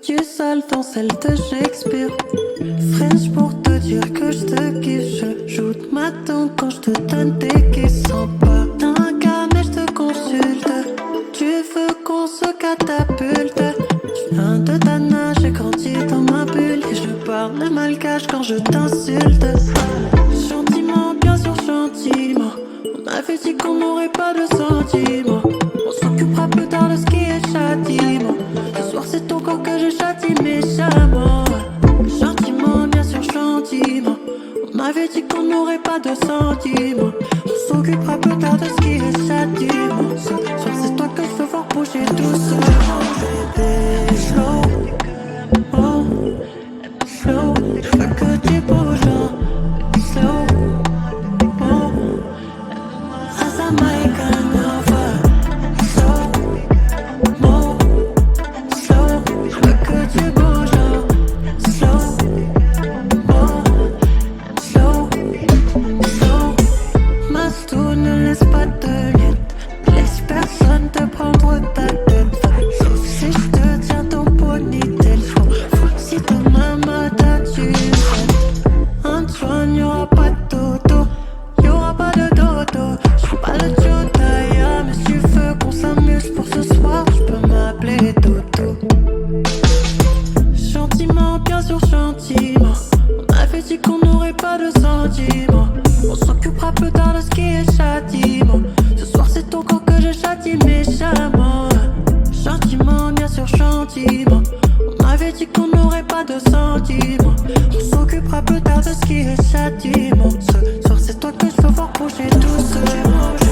du sale dans celle de Shakespeare. French pour te dire que je te kiffe. Je joue de ma tante quand je te donne des kisses. Sans pas d'un cas mais je te consulte. Tu veux qu'on se catapulte. Je viens de Tana, j'ai grandi dans ma bulle. Et je parle malgache quand je t'insulte. Gentiment, bien sûr gentiment. On avait dit qu'on n'aurait pas de sentiments. On s'occupera plus tard de ce qui est châtiment. Ce soir c'est ton corps que je châtie méchamment. Gentiment, bien sûr gentiment. On avait dit qu'on n'aurait pas de sentiments. On s'occupera plus tard de ce qui est châtiment. Ce soir c'est toi que je veux voir bouger doucement. Bébé, slow, oh, slow. Je veux que tu bouges, slow, oh. As I make an offer, slow, oh, slow. Je veux que tu bouges, slow, oh, slow, slow. Mastou, ne laisse pas de lutte, laisse personne te prendre ta tête. Sauf si je te tiens ton ponytail. Je m'en fous si demain matin tu jettes. Antoine, y'aura pas de dodo, y'aura pas de dodo. J'fais pas le Jotaya, mais si tu veux qu'on s'amuse pour ce soir, j'peux m'appeler Dodo. Gentiment, bien sûr gentiment. On avait dit qu'on n'aurait pas de sentiments. On s'occupera plus tard de ce qui est châtiment. Ce soir c'est ton corps que je châtie méchamment. Gentiment, bien sûr gentiment. On avait dit qu'on n'aurait pas de sentiments. On s'occupera plus tard de ce qui est châtiment. Ce soir c'est toi que je veux voir bouger doucement.